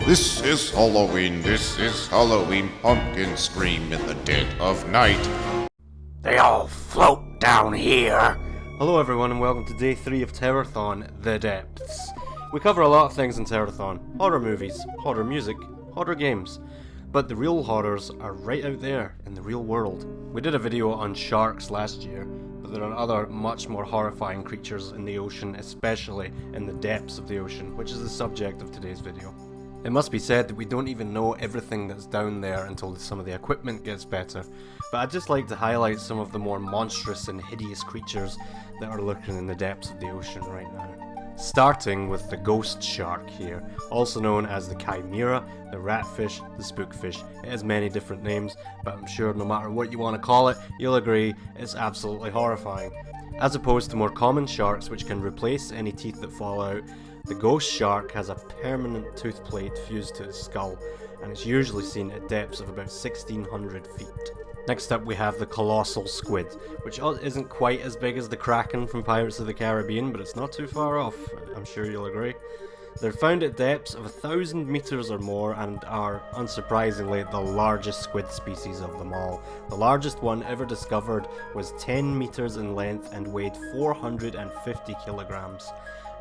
This is Halloween pumpkin scream in the dead of night. They all float down here. Hello everyone and welcome to day 3 of Terrorthon, The Depths. We cover a lot of things in Terrorthon. Horror movies, horror music, horror games. But the real horrors are right out there in the real world. We did a video on sharks last year, but there are other much more horrifying creatures in the ocean, especially in the depths of the ocean, which is the subject of today's video. It must be said that we don't even know everything that's down there until some of the equipment gets better, but I'd just like to highlight some of the more monstrous and hideous creatures that are lurking in the depths of the ocean right now. Starting with the ghost shark here, also known as the chimera, the ratfish, the spookfish. It has many different names, but I'm sure no matter what you want to call it, you'll agree it's absolutely horrifying. As opposed to more common sharks which can replace any teeth that fall out, the ghost shark has a permanent tooth plate fused to its skull, and it's usually seen at depths of about 1600 feet. Next up we have the colossal squid, which isn't quite as big as the kraken from Pirates of the Caribbean, but it's not too far off, I'm sure you'll agree. They're found at depths of 1,000 meters or more and are, unsurprisingly, the largest squid species of them all. The largest one ever discovered was 10 meters in length and weighed 450 kilograms.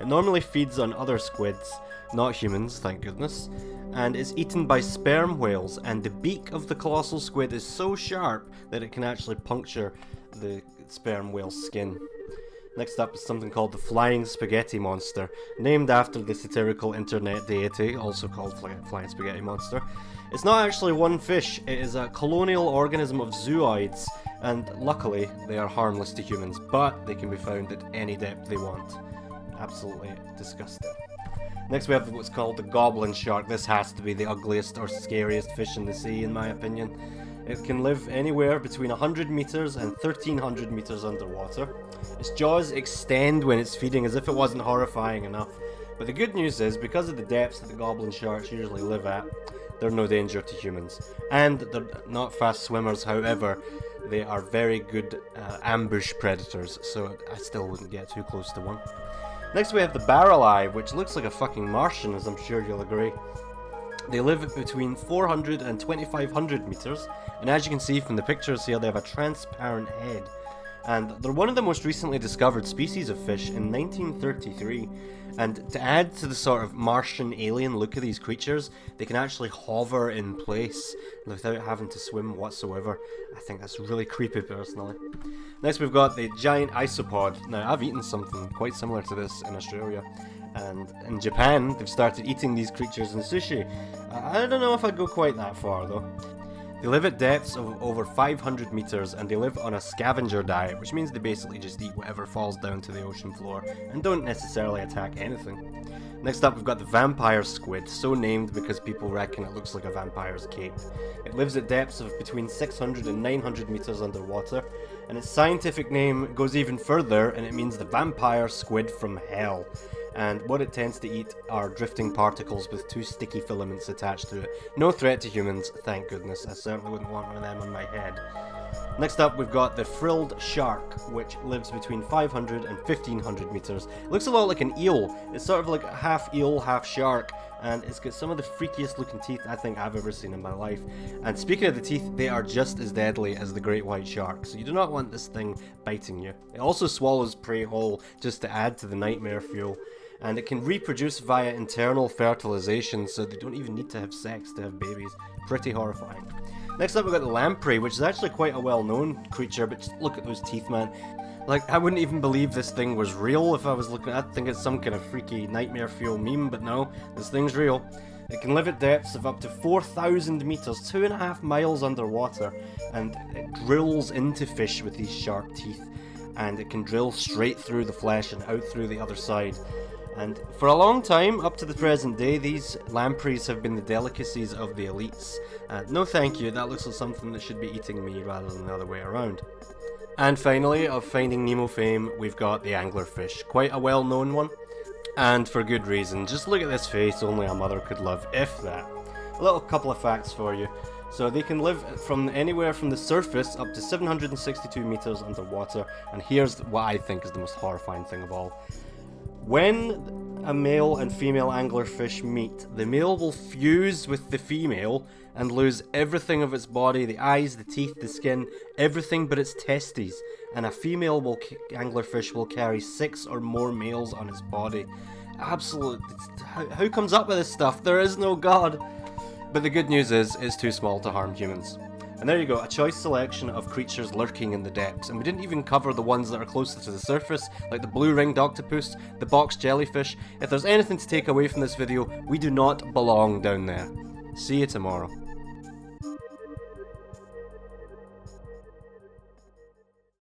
It normally feeds on other squids, not humans, thank goodness, and is eaten by sperm whales, and the beak of the colossal squid is so sharp that it can actually puncture the sperm whale's skin. Next up is something called the flying spaghetti monster, named after the satirical internet deity, also called flying spaghetti monster. It's not actually one fish, it is a colonial organism of zooids, and luckily they are harmless to humans, but they can be found at any depth they want. Absolutely disgusting. Next we have what's called the goblin shark. This has to be the ugliest or scariest fish in the sea in my opinion. It can live anywhere between 100 meters and 1300 meters underwater. Its jaws extend when it's feeding as if it wasn't horrifying enough. But the good news is, because of the depths that the goblin sharks usually live at, they're no danger to humans. And they're not fast swimmers, however, they are very good ambush predators, so I still wouldn't get too close to one. Next we have the barrel eye, which looks like a fucking Martian, as I'm sure you'll agree. They live between 400 and 2500 meters, and as you can see from the pictures here, they have a transparent head. And they're one of the most recently discovered species of fish in 1933. And to add to the sort of Martian alien look of these creatures, they can actually hover in place without having to swim whatsoever. I think that's really creepy personally. Next we've got the giant isopod. Now I've eaten something quite similar to this in Australia. And in Japan, they've started eating these creatures in sushi. I don't know if I'd go quite that far though. They live at depths of over 500 meters and they live on a scavenger diet, which means they basically just eat whatever falls down to the ocean floor and don't necessarily attack anything. Next up we've got the vampire squid, so named because people reckon it looks like a vampire's cape. It lives at depths of between 600 and 900 meters underwater, and its scientific name goes even further and it means the vampire squid from hell. And what it tends to eat are drifting particles with 2 sticky filaments attached to it. No threat to humans, thank goodness. I certainly wouldn't want one of them on my head. Next up we've got the frilled shark, which lives between 500 and 1500 meters. It looks a lot like an eel. It's sort of like half eel, half shark, and it's got some of the freakiest looking teeth I think I've ever seen in my life. And speaking of the teeth, they are just as deadly as the great white shark, so you do not want this thing biting you. It also swallows prey whole, just to add to the nightmare fuel. And it can reproduce via internal fertilization, so they don't even need to have sex to have babies. Pretty horrifying. Next up we've got the lamprey, which is actually quite a well-known creature, but just look at those teeth, man. Like, I wouldn't even believe this thing was real if I was looking. I'd think it's some kind of freaky nightmare fuel meme, but no, this thing's real. It can live at depths of up to 4,000 meters, 2.5 miles underwater, and it drills into fish with these sharp teeth, and it can drill straight through the flesh and out through the other side. And for a long time, up to the present day, these lampreys have been the delicacies of the elites. No thank you, that looks like something that should be eating me rather than the other way around. And finally, of Finding Nemo fame, we've got the anglerfish, quite a well-known one. And for good reason. Just look at this face only a mother could love, if that. A little couple of facts for you. So they can live from anywhere from the surface up to 762 meters underwater, and here's what I think is the most horrifying thing of all. When a male and female anglerfish meet, the male will fuse with the female and lose everything of its body, the eyes, the teeth, the skin, everything but its testes, and a female anglerfish will carry 6 or more males on its body. Absolute. Who comes up with this stuff? There is no god. But the good news is, it's too small to harm humans. And there you go, a choice selection of creatures lurking in the depths. And we didn't even cover the ones that are closer to the surface, like the blue-ringed octopus, the box jellyfish. If there's anything to take away from this video, we do not belong down there. See you tomorrow.